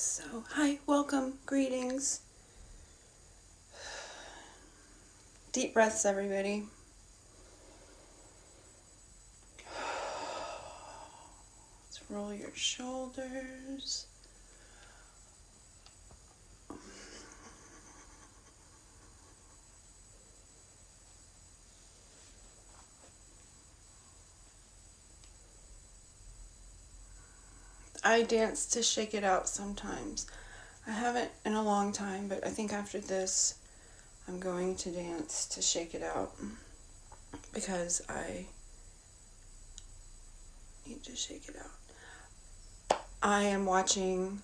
So, hi, welcome, greetings. Deep breaths, everybody. Let's roll your shoulders. I dance to shake it out sometimes. I haven't in a long time, but I think after this, I'm going to dance to shake it out because I need to shake it out. I am watching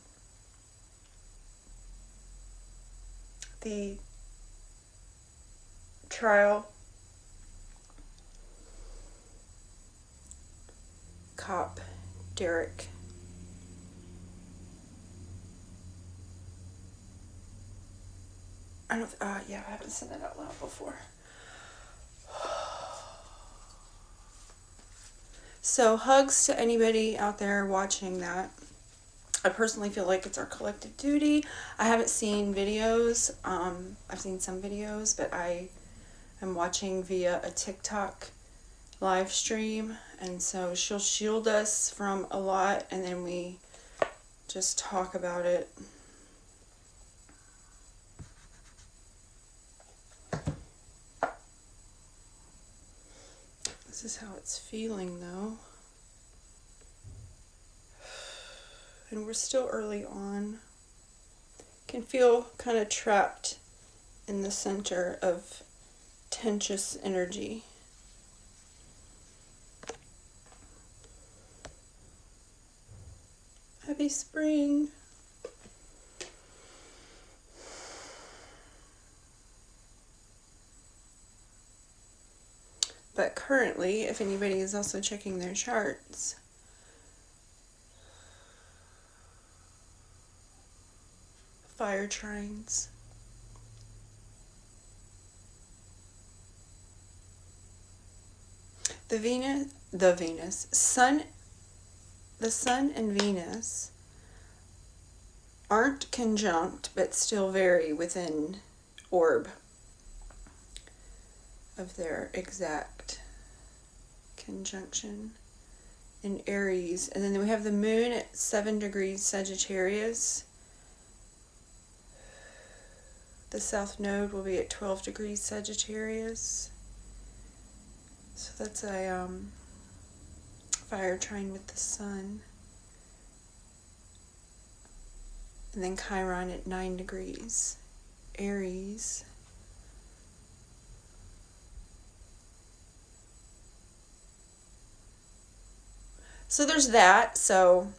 the trial cop Derek. I haven't said that out loud before. So hugs to anybody out there watching that. I personally feel like it's our collective duty. I haven't seen videos. I've seen some videos, but I am watching via a TikTok live stream. And so she'll shield us from a lot, and then we just talk about it. This is how it's feeling, though. And we're still early on. Can feel kind of trapped in the center of tensious energy. Happy spring. But currently, if anybody is also checking their charts, fire trines. The sun and Venus aren't conjunct, but still vary within orb of their exact conjunction in Aries. And then we have the moon at 7 degrees Sagittarius. The south node will be at 12 degrees Sagittarius. So that's a fire trine with the sun. And then Chiron at 9 degrees Aries. So there's that. So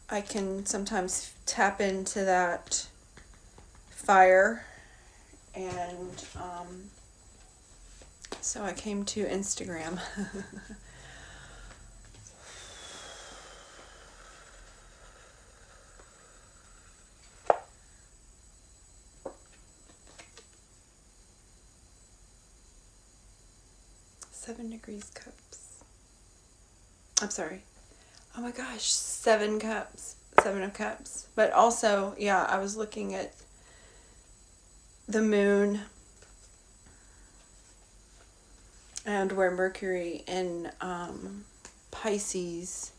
I can sometimes tap into that fire, and so I came to Instagram. Seven degrees cups. I'm sorry. Oh my gosh, 7 cups. 7 of cups. But also, yeah, I was looking at the moon and where Mercury in Pisces,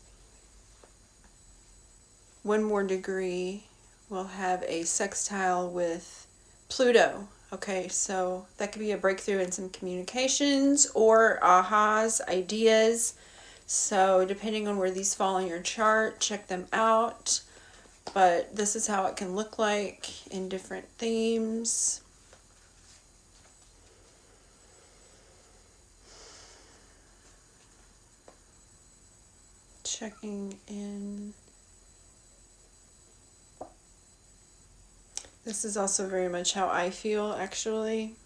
1 more degree, will have a sextile with Pluto. Okay, so that could be a breakthrough in some communications or ahas, ideas. So depending on where these fall in your chart, check them out. But this is how it can look like in different themes. Checking in. This is also very much how I feel, actually.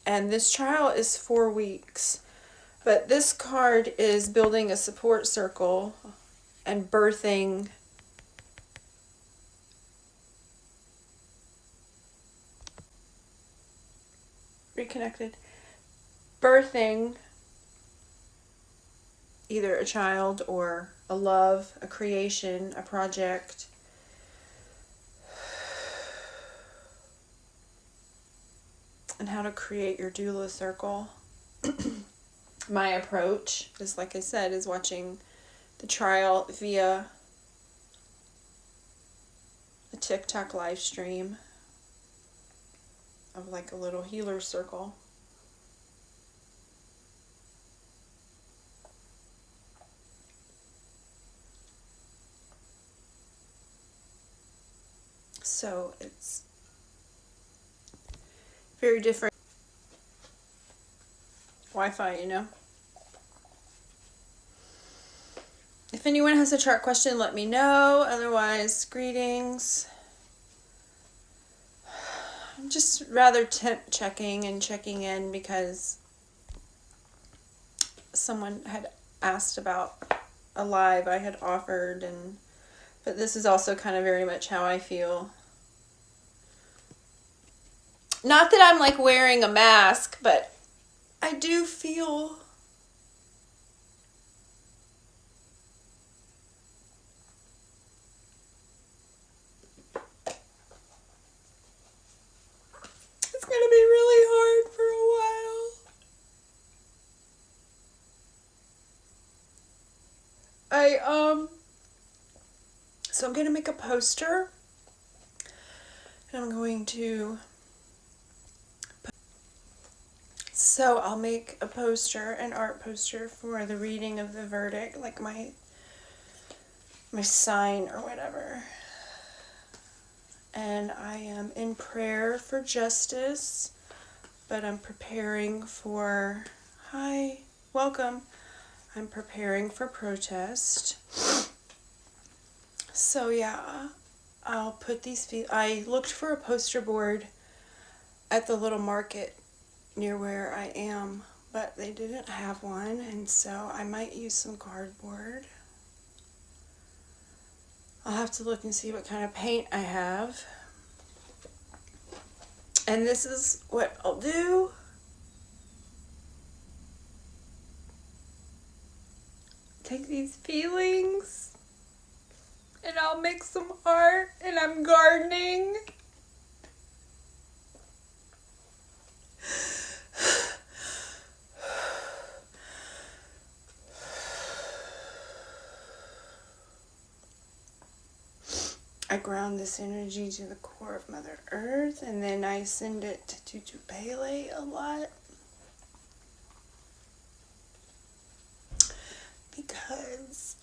And this trial is 4 weeks. But this card is building a support circle and birthing reconnected. Birthing either a child or a love, a creation, a project. and how to create your doula circle. My approach is, like I said, is watching the trial via a TikTok live stream of like a little healer circle. So it's very different. Wi-Fi, you know. If anyone has a chart question, let me know. Otherwise, greetings. I'm just rather temp checking and checking in because someone had asked about a live I had offered, but this is also kind of very much how I feel. Not that I'm like wearing a mask, but I do feel it's gonna be really hard for a while. So I'm gonna make a poster, and I'm going to. So I'll make a poster, an art poster for the reading of the verdict, like my sign or whatever. And I am in prayer for justice, but I'm preparing for, hi, welcome. I'm preparing for protest. So yeah, I'll put these, I looked for a poster board at the little market near where I am, but they didn't have one, and so I might use some cardboard. I'll have to look and see what kind of paint I have. And this is what I'll do. Take these feelings and I'll make some art, and I'm gardening. I ground this energy to the core of Mother Earth, and then I send it to Pele a lot. Because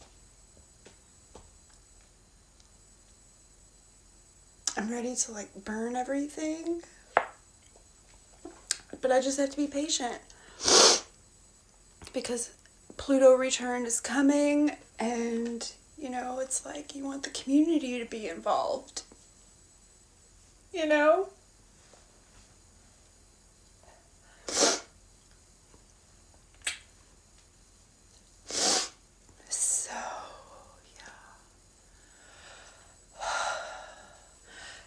I'm ready to like burn everything. But I just have to be patient. Because Pluto return is coming, and you know, it's like you want the community to be involved. You know? So, yeah.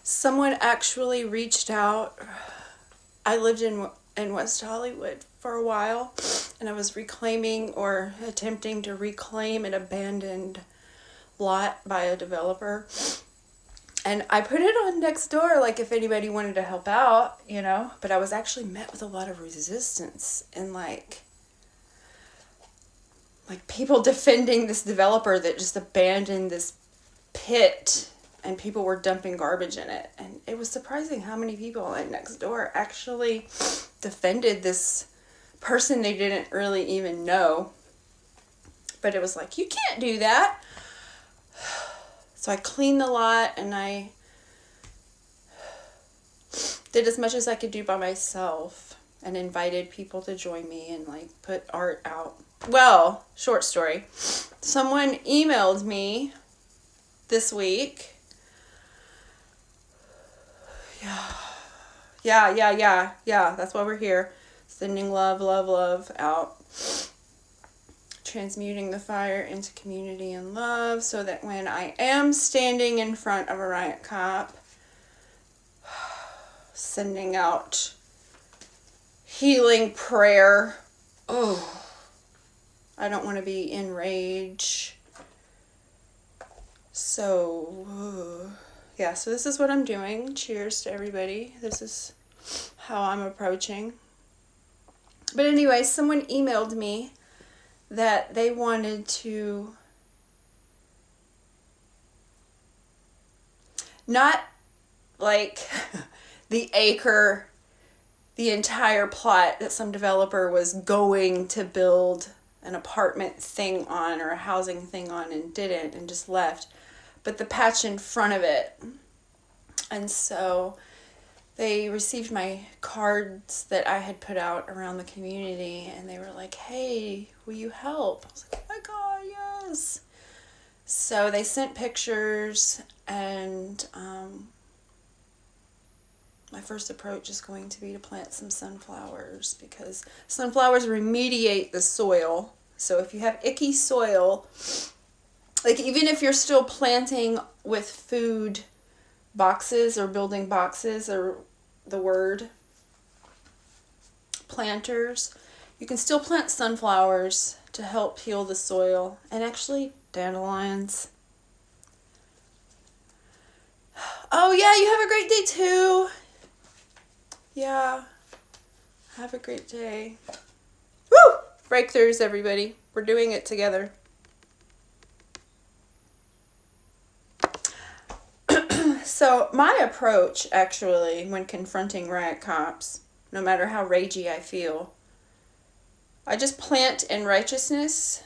Someone actually reached out. I lived in West Hollywood for a while, and I was reclaiming or attempting to reclaim an abandoned lot by a developer. And I put it on Nextdoor, like if anybody wanted to help out, you know, but I was actually met with a lot of resistance and like people defending this developer that just abandoned this pit, and people were dumping garbage in it. And it was surprising how many people at Nextdoor actually defended this person they didn't really even know. But it was like, you can't do that. So I cleaned the lot, and I did as much as I could do by myself, and invited people to join me and like put art out. Well, short story. Someone emailed me this week. Yeah. That's why we're here. Sending love out. Transmuting the fire into community and love, so that when I am standing in front of a riot cop, sending out healing prayer. Oh, I don't want to be in rage. So, yeah, so this is what I'm doing. Cheers to everybody. This is how I'm approaching. But anyway, someone emailed me that they wanted to not like the acre, the entire plot that some developer was going to build an apartment thing on or a housing thing on and didn't and just left, but the patch in front of it. And so they received my cards that I had put out around the community, and they were like, hey, will you help? I was like, oh my God, yes. So they sent pictures, and my first approach is going to be to plant some sunflowers, because sunflowers remediate the soil. So if you have icky soil, like even if you're still planting with food boxes or building boxes or the word planters, you can still plant sunflowers to help heal the soil, and actually dandelions. Oh yeah, you have a great day too. Yeah, have a great day. Woo! Breakthroughs, everybody. We're doing it together. So my approach, actually, when confronting riot cops, no matter how ragey I feel, I just plant in righteousness,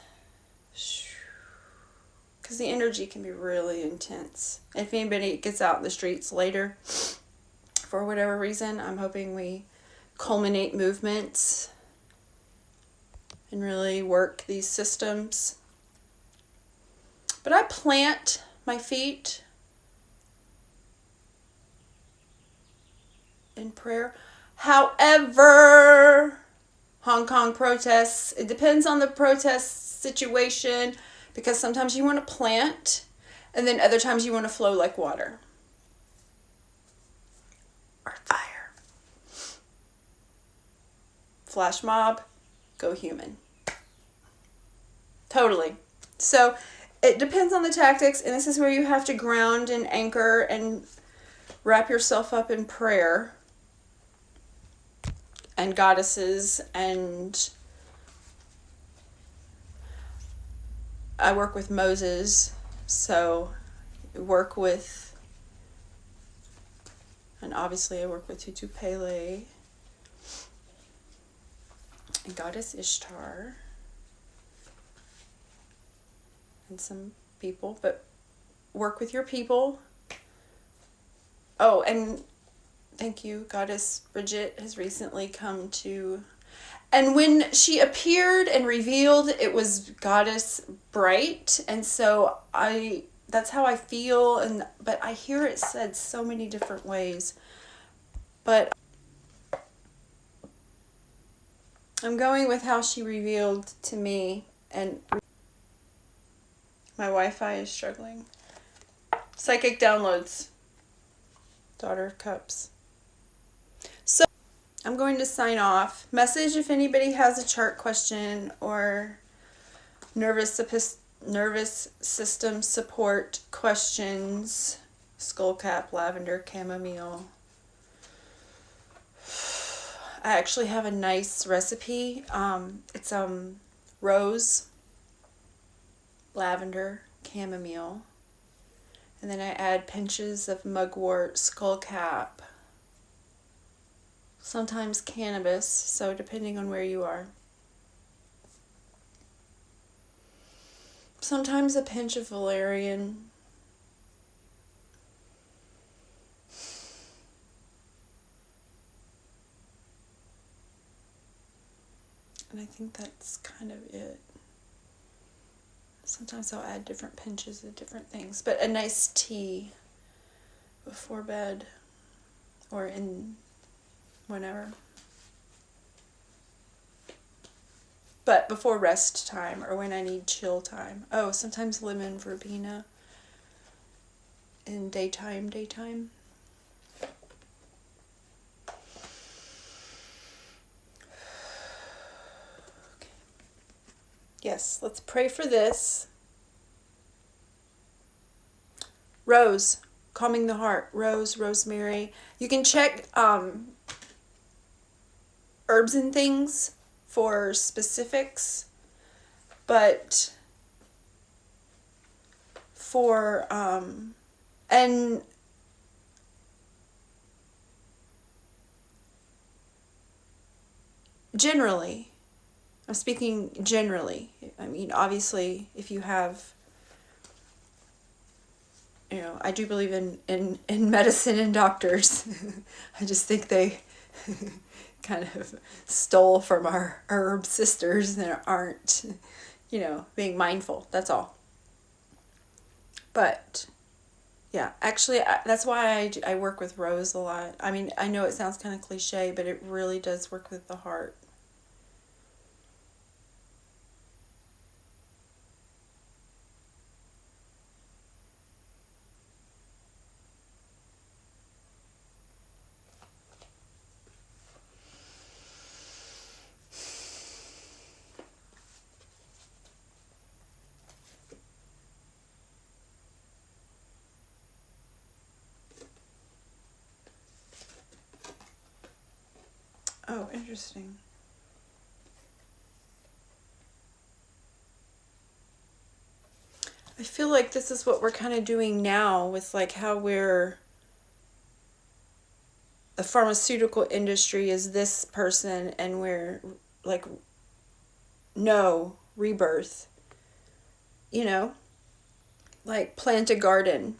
because the energy can be really intense. If anybody gets out in the streets later, for whatever reason, I'm hoping we culminate movements and really work these systems. But I plant my feet in prayer. However, Hong Kong protests, it depends on the protest situation, because sometimes you want to plant and then other times you want to flow like water or fire. Flash mob, go human. Totally. So it depends on the tactics, and this is where you have to ground and anchor and wrap yourself up in prayer and goddesses. And I work with Moses, so work with, and obviously I work with Tutu Pele and Goddess Ishtar and some people, but work with your people. Oh, and thank you, Goddess Bridget has recently come to, and when she appeared and revealed, it was Goddess Bright, and so that's how I feel, but I hear it said so many different ways. But I'm going with how she revealed to me, and my Wi-Fi is struggling. Psychic downloads. Daughter of Cups. So I'm going to sign off. Message if anybody has a chart question or nervous system support questions. Skullcap, lavender, chamomile. I actually have a nice recipe. It's rose, lavender, chamomile, and then I add pinches of mugwort, skullcap, sometimes cannabis, so depending on where you are. Sometimes a pinch of valerian. And I think that's kind of it. Sometimes I'll add different pinches of different things, but a nice tea before bed or in whenever. But before rest time or when I need chill time. Oh, sometimes lemon verbena in daytime. Yes, let's pray for this. Rose, calming the heart. Rose, rosemary. You can check herbs and things for specifics, but for, and generally, I'm speaking generally. I mean, obviously, if you have, I do believe in medicine and doctors. I just think they kind of stole from our herb sisters and aren't, being mindful. That's all. But yeah, actually, that's why I work with rose a lot. I mean, I know it sounds kind of cliche, but it really does work with the heart. Oh, interesting. I feel like this is what we're kind of doing now with like how the pharmaceutical industry is this person and we're like, no, rebirth, you know, like plant a garden.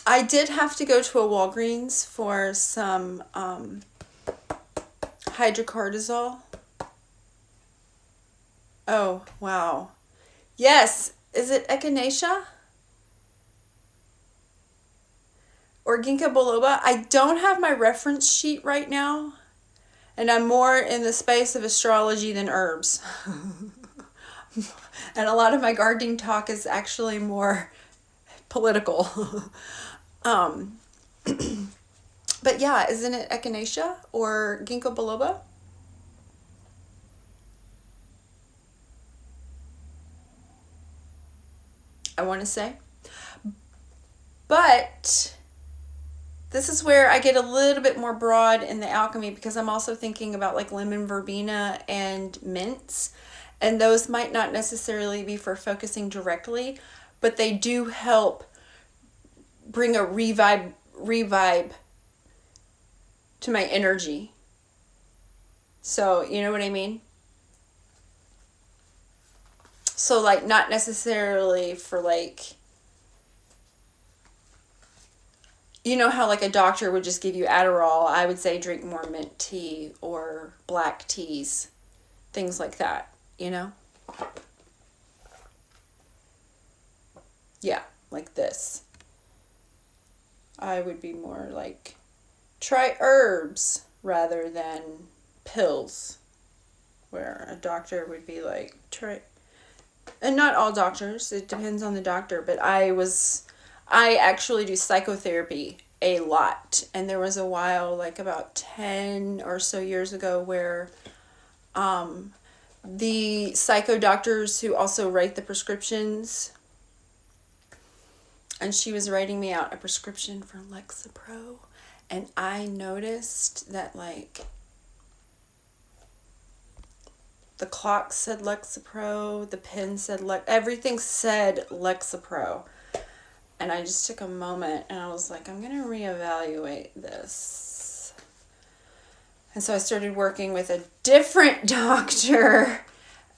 I did have to go to a Walgreens for some hydrocortisol. Oh, wow. Yes. Is it echinacea? Or ginkgo biloba? I don't have my reference sheet right now. And I'm more in the space of astrology than herbs. And a lot of my gardening talk is actually more political. um, but yeah, isn't it echinacea or ginkgo biloba? I want to say. But this is where I get a little bit more broad in the alchemy because I'm also thinking about like lemon verbena and mints. And those might not necessarily be for focusing directly, but they do help bring a revive to my energy. So, you know what I mean? So like not necessarily for like, you know how like a doctor would just give you Adderall, I would say drink more mint tea or black teas, things like that, you know? Yeah, like this. I would be more like try herbs rather than pills, where a doctor would be like try, and not all doctors, it depends on the doctor, but I actually do psychotherapy a lot, and there was a while like about 10 or so years ago where the psycho doctors who also write the prescriptions, and she was writing me out a prescription for Lexapro, and I noticed that like the clock said Lexapro, the pen said everything said Lexapro. And I just took a moment and I was like, I'm going to reevaluate this. And so I started working with a different doctor,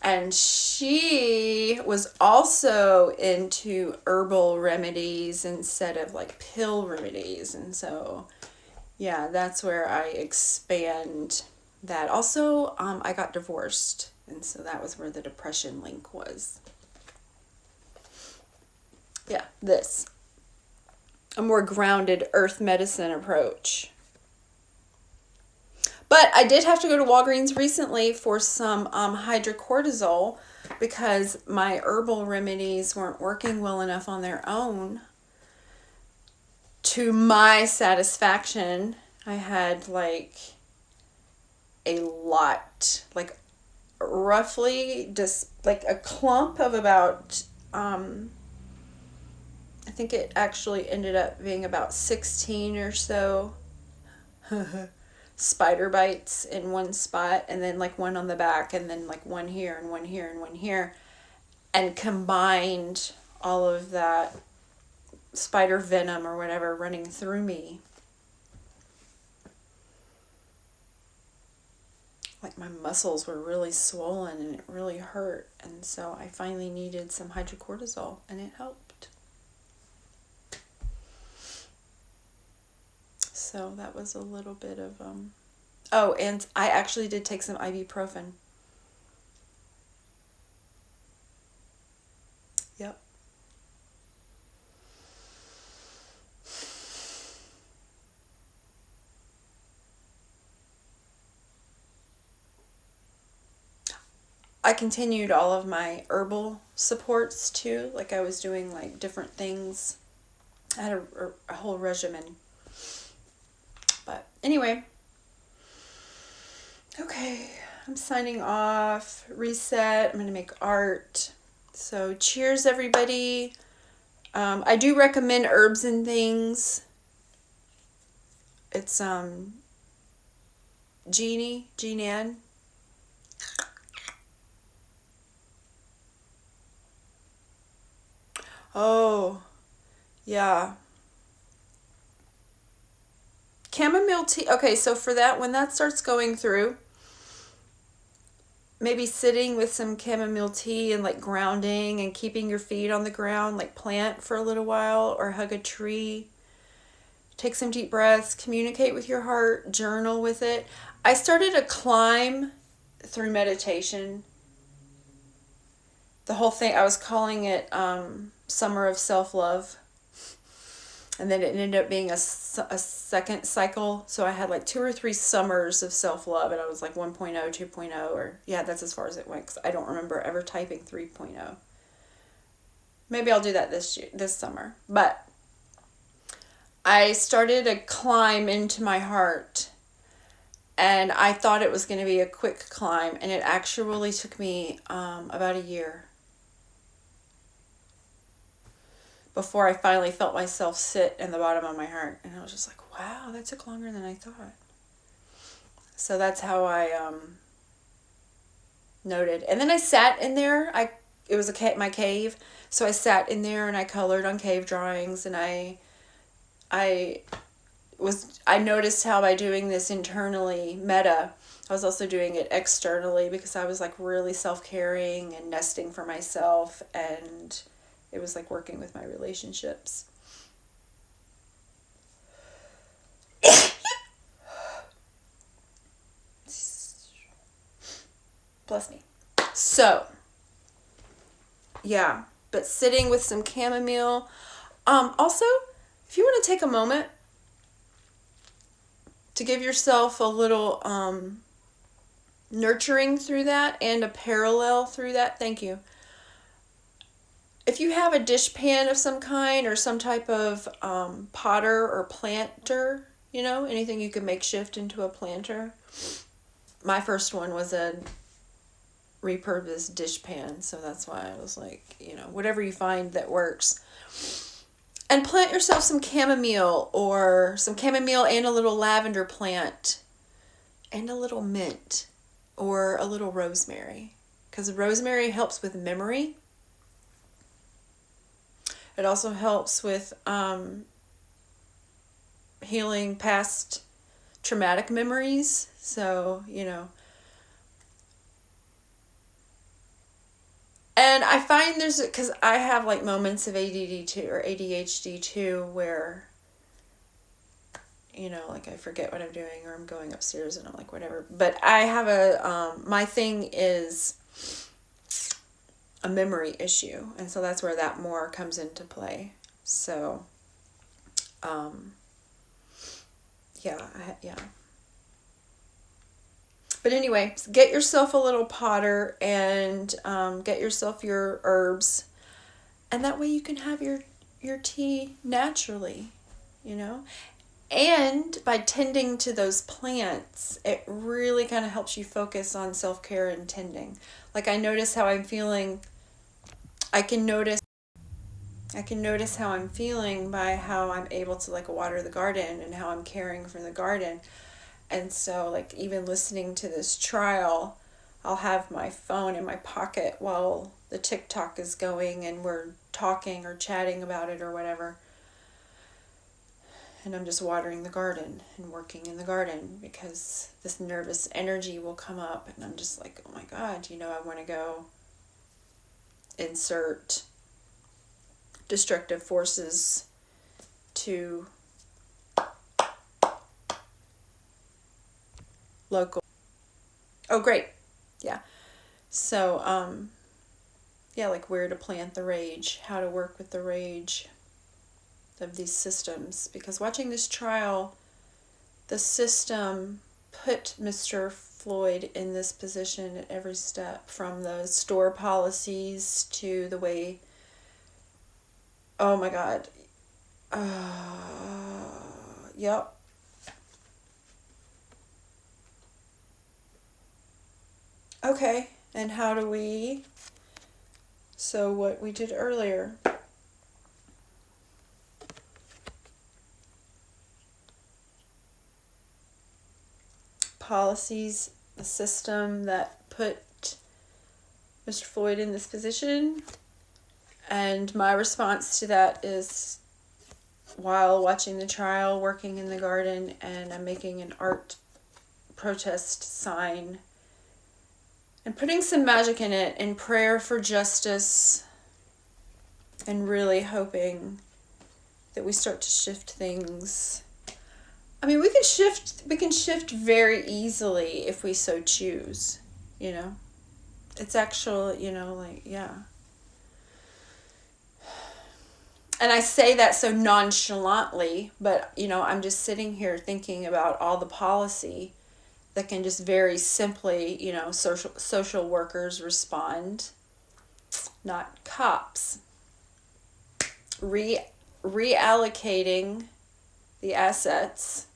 and she was also into herbal remedies instead of like pill remedies. And so, yeah, that's where I expand that. Also, I got divorced, and so that was where the depression link was. Yeah, this. A more grounded earth medicine approach. But I did have to go to Walgreens recently for some hydrocortisol because my herbal remedies weren't working well enough on their own. To my satisfaction, I had like a lot, like roughly just like a clump of about, I think it actually ended up being about 16 or so spider bites in one spot, and then like one on the back, and then like one here and one here and one here, and combined all of that spider venom or whatever running through me. Like my muscles were really swollen and it really hurt, and so I finally needed some hydrocortisol, and it helped. So that was a little bit of oh, and I actually did take some ibuprofen. Yep. I continued all of my herbal supports too. Like I was doing like different things. I had a whole regimen. But anyway, okay, I'm signing off. Reset. I'm going to make art. So cheers, everybody. I do recommend Herbs and Things. It's Jean Ann. Oh, yeah. Chamomile tea. Okay, so for that, when that starts going through, maybe sitting with some chamomile tea and like grounding and keeping your feet on the ground, like plant for a little while or hug a tree. Take some deep breaths, communicate with your heart, journal with it. I started a climb through meditation. The whole thing, I was calling it Summer of Self-Love. And then it ended up being a second cycle. So I had like 2 or 3 summers of self-love. And I was like 1.0, 2.0, or yeah, that's as far as it went. 'Cause I don't remember ever typing 3.0. Maybe I'll do that this summer. But I started a climb into my heart. And I thought it was going to be a quick climb. And it actually took me about a year before I finally felt myself sit in the bottom of my heart. And I was just like, wow, that took longer than I thought. So that's how I noted. And then I sat in there. It was my cave. So I sat in there and I colored on cave drawings. And I noticed how by doing this internally, I was also doing it externally because I was like really self-caring and nesting for myself, and it was like working with my relationships. Bless me. So, yeah, but sitting with some chamomile. Also, if you want to take a moment to give yourself a little nurturing through that and a parallel through that, thank you. If you have a dishpan of some kind or some type of potter or planter, anything you can makeshift into a planter. My first one was a repurposed dishpan, so that's why I was like, whatever you find that works. And plant yourself some chamomile and a little lavender plant and a little mint or a little rosemary, because rosemary helps with memory. It also helps with healing past traumatic memories. So, And I find because I have like moments of ADD too, or ADHD too, where, like I forget what I'm doing, or I'm going upstairs and I'm like, whatever. But I have my thing is a memory issue. And so that's where that more comes into play. So, yeah. But anyway, get yourself a little potter and get yourself your herbs. And that way you can have your tea naturally, And by tending to those plants, it really kind of helps you focus on self-care and tending. Like I notice how I'm feeling. I can notice how I'm feeling by how I'm able to like water the garden and how I'm caring for the garden. And so, like, even listening to this trial, I'll have my phone in my pocket while the TikTok is going and we're talking or chatting about it or whatever. And I'm just watering the garden and working in the garden because this nervous energy will come up and I'm just like, oh my God, I want to go insert destructive forces to local. Oh, great. Yeah. So, yeah, like where to plant the rage, how to work with the rage of these systems. Because watching this trial, the system put Mr. Floyd in this position at every step, from the store policies to the way, oh my God. Yep. Okay, and how do we, so what we did earlier, policies, a system that put Mr. Floyd in this position, and my response to that is, while watching the trial, working in the garden, and I'm making an art protest sign and putting some magic in it in prayer for justice and really hoping that we start to shift things. I mean, we can shift very easily if we so choose, It's actual, yeah. And I say that so nonchalantly, but, I'm just sitting here thinking about all the policy that can just very simply, social workers respond, not cops. Reallocating the assets.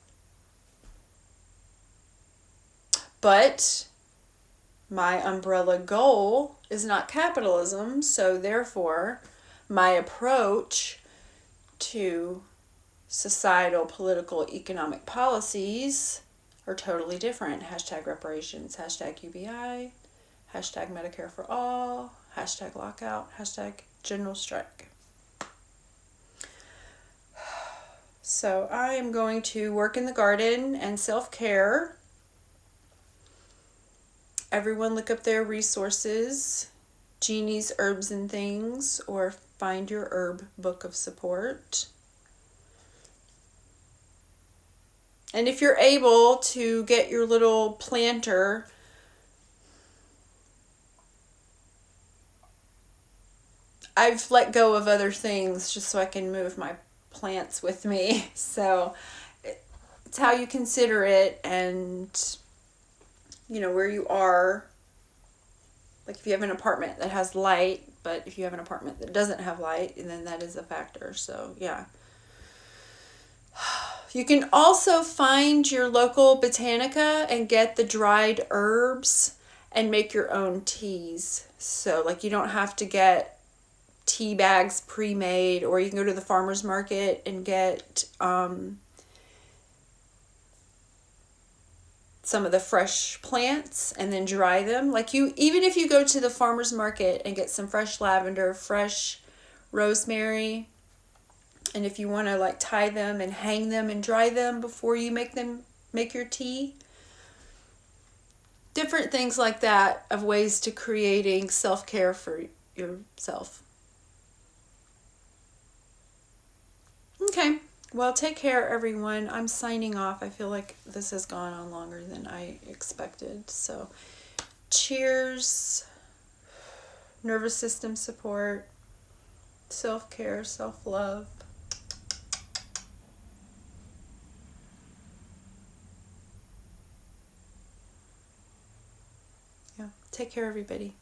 But my umbrella goal is not capitalism, so therefore my approach to societal, political, economic policies are totally different. Hashtag reparations, hashtag UBI, hashtag Medicare for all, hashtag lockout, hashtag general strike. So I am going to work in the garden and self-care. Everyone look up their resources, Jeannie's Herbs and Things, or Find Your Herb Book of Support. And if you're able to get your little planter, I've let go of other things just so I can move my plants with me. So it's how you consider it and, where you are. Like if you have an apartment that has light, but if you have an apartment that doesn't have light, then that is a factor. So, yeah. You can also find your local botanica and get the dried herbs and make your own teas. So, like, you don't have to get tea bags pre-made, or you can go to the farmer's market and get some of the fresh plants and then dry them. Like, even if you go to the farmer's market and get some fresh lavender, fresh rosemary, and if you want to like tie them and hang them and dry them before you make your tea, different things like that of ways to creating self-care for yourself. Okay, well, take care, everyone. I'm signing off. I feel like this has gone on longer than I expected. So, cheers, nervous system support, self-care, self-love. Yeah, take care, everybody.